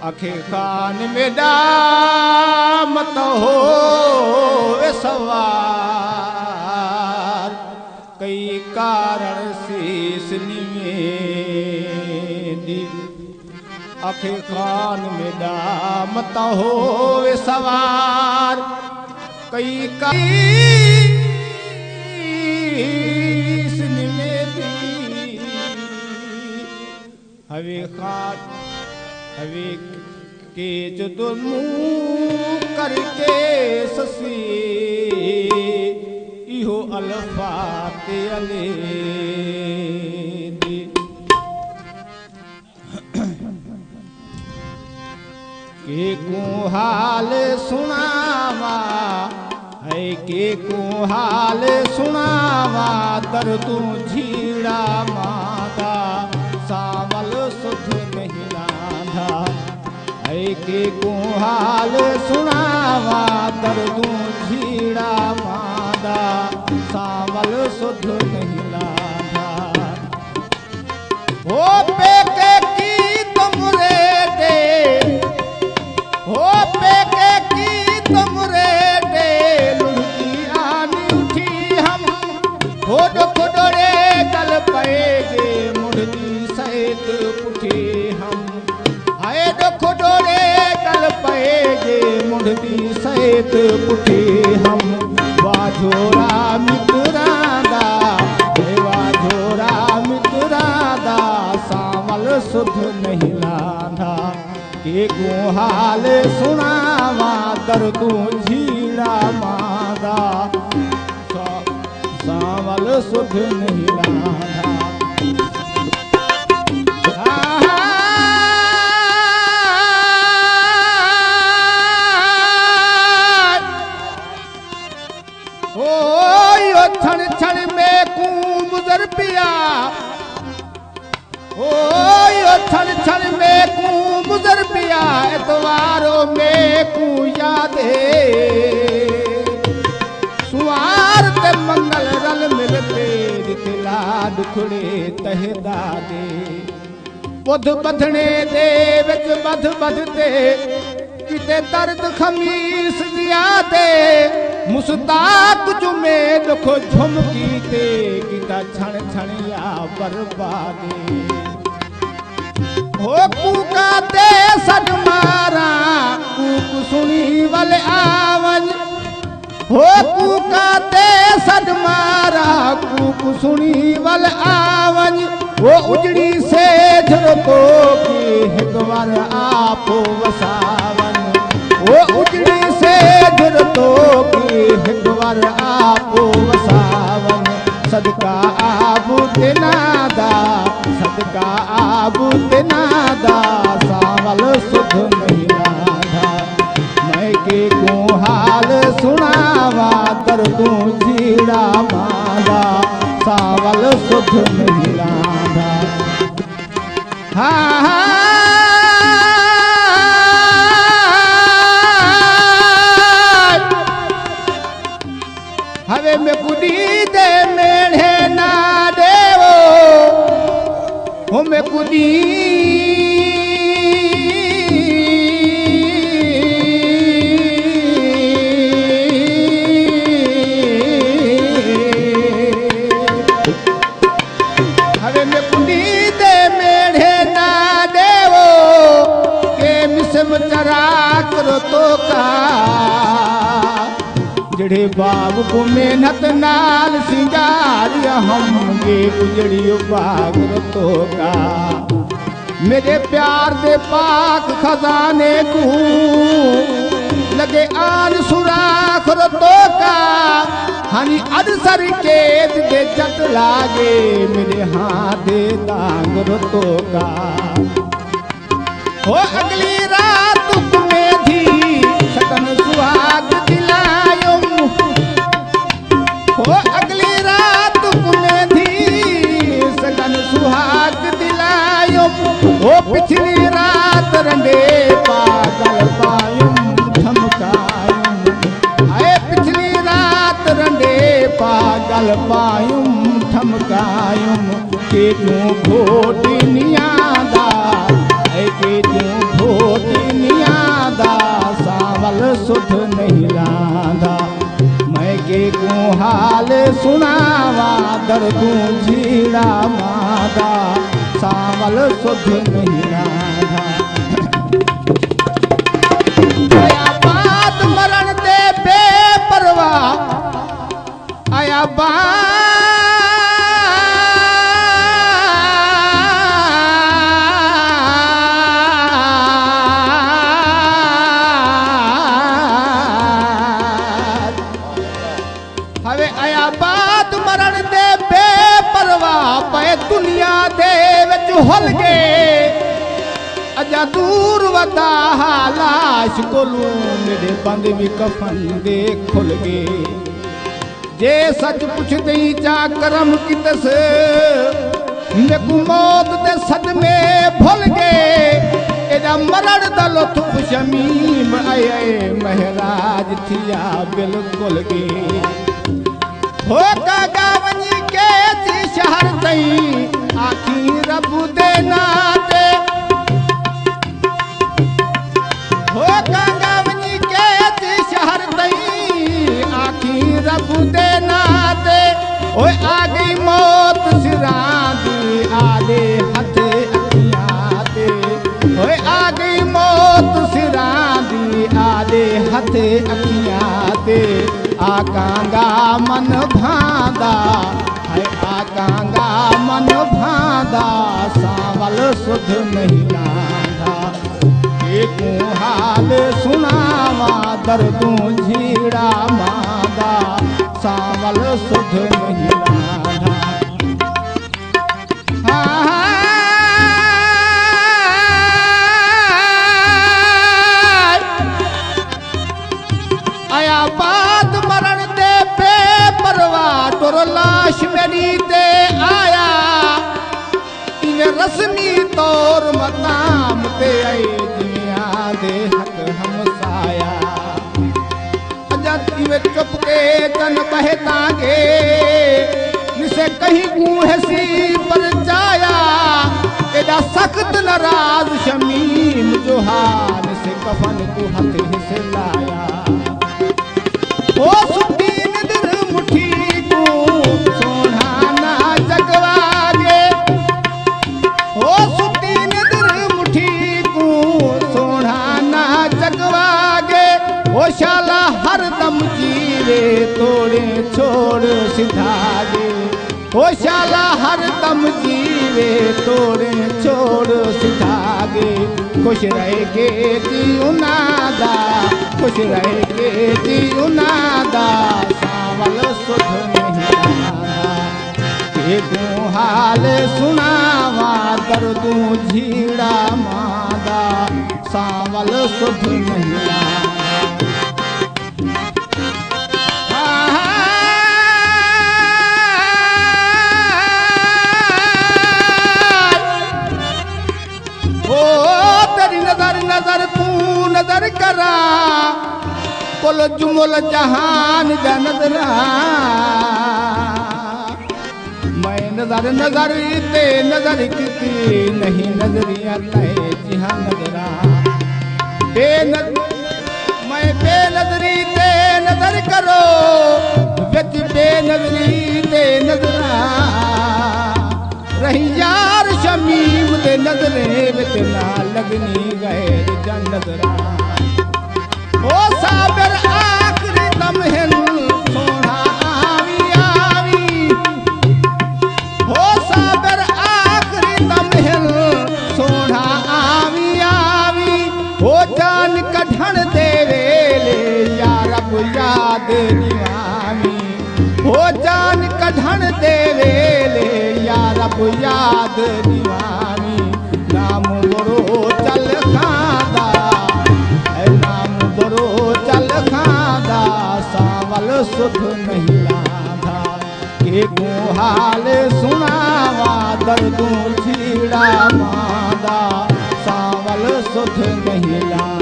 आखे खान में दामत हो सवार कई कारण शीस निवेदी आखे खान में दामत हो सवार कई शीस निवेदी हवे खान हवे के जो मुँह करके ससी इहो अल्फाते अले के को हाल सुनावा है के को हाल सुनावा दर्दू झीड़ा मादा सावल सुध नहीं लाधा है के को हाल सुनावा दर्दू झीड़ा मादा सावल सुध नहीं लाधा हो पेके की तुमरे दे हो पेके की तुमरे दे लुढ़की आनी उठी हम हो डोरे गल पेगे मुढ़ी सहित पुठी हम आए डोरे गल पेगे मुढ़ी सहित पुठी हम वाझोरा मित्रादा वाझोरा मित्रादा सावल सुध नहीं लाधा के को हाल सुनावा दर्दू झीड़ा मादा सावल सुध नहीं लाधा क्षण क्षण में कू गुजर पिया ओ क्षण क्षण में कू गुजर पिया एतवारों में कू यादे सुवार ते मंगल रल मिलते दिखला दुखड़े तहदा दे बुध बधने दे विच बध बधते किते दर्द खमीस दिया दे मुस्ताक जुमे दुखो झुमकी ते किता छण छण या बर्बादे हो कूका ते सड मारा कूक सुनी वल आवन हो कूका ते सड मारा कूक सुनी वल आवन वो उजड़ी से झरतो की हिक बार आपो वसावन वो उजड़ी से झरतो की हिक बार आपो वसावन सदका आबू तेनादा सदका आबू तेनादा सावल सुध नहीं लाधा मैं के को हाल सुनावा दर्दू झीड़ा मादा सावल सुध नहीं लाधा हाँ हवे में कुदी दे मेढ़े ना देवो हो में कुदी हवे में कुदी दे मेढ़े ना देवो के मिसम चरा करो तो का जड़े बाग को मेहनत नाल सिंगार हमगे गुजड़ियो बाग तो का मेरे प्यार दे पाक खजाने को लगे आन सुराख तो का हनी अदसर के दे जट लागे मेरे हाथ दे दाग तो का हो अगली रात में थी सकन सुहाग दिलायो हो अगली रात में थी सकन सुहाग दिलायो हो पिछली रात रंडे पागल पायुम धमकायुम आए पिछली रात रंडे पागल पायुम धमकायुम के तू घोटी नियादा के तू घोटी सुध नहीं लांदा। मैं के को हाल सुनावा दर्दू झीड़ा मादा सावल सुध नहीं लांदा। आया बात मरण दे बेपरवाह, आया बात हवे आया बात मरण दे बेपरवाह पे दुनिया दे विच हुल गए। अजा दूर वदा लाश कोलू मेरे बंद भी कफन दे खुल गए। जे सच पुछ दई चा करम कितस मेकू मौत दे सदमे भुल गए। एदा मरण दा लुत्फ शमीम आए आए महराज थिया बिल्कुल गे। हो कागा वनी के थी शहर तई आखी रब दे नाते। हो कागा वनी के थी शहर तई आखी रब दे नाते। ओए आ गई मौत सिरां दी आले हथ अखियां ते। ओए आ गई मौत सिरां दी आले हथ अखियां ते। आकांगा मन भांदा है आकांगा मन भांदा सावल सुध नहीं लांदा। एक हाल सुनावा दर्दू झीड़ा मादा सावल सुध नहीं लांदा। आया बात मरण दे बेपरवाह तोर लाश मेरी ते आया। इने रस्मी तौर मकाम ते आई दुनिया दे हक हमसाया। अजा इवे चुप के तन कहतांगे निसे कहीं गूहसी पर जाया। एदा सख्त नाराज शमीम जो हाल से कफन को हथ हिस लाया। ओ सुती निदर मुठी को सोना ना जगवागे। ओ सुती निदर मुठी को सोना ना जगवागे। ओ शाला हर दम जीवे तोड़े छोड़ सिधागे। ओ शाला हर दम जीवे तोड़े छोड़ सिधागे। खुश रहेगे जीवनादा खुश रहेगे जीवनादा सावल सुध नहीं लांदा। के हाल सुनावा दर्दू झीड़ा मादा सावल सुध नहीं लांदा। नजर नजर तू नजर करा कुल जुमल जहान जा नजरा। मैं नजर नजर ते नजर की नहीं नजरिया तय जिहा नजरा। मैं बेनजरी ते नजर करो बिच बेनजरी ते नजरा। रही यार शमीम दे नजरे विच ना लगनी गए जा नजरा। ओ साबिर आखिरी दम हिन सोना आवी आवी। ओ साबिर आखिरी दम हिन सोना आवी आवी। ओ जान कढण दे वेले या रब याद निवावी। ओ जान कढण दे वेले या रब याद निवावी। नाम बरो चल खांदा नाम बरो चल खांदा सावल सुध नहीं लांदा। के को हाल सुनावा दर्दू झीड़ा मादा सावल सुध नहीं लांदा।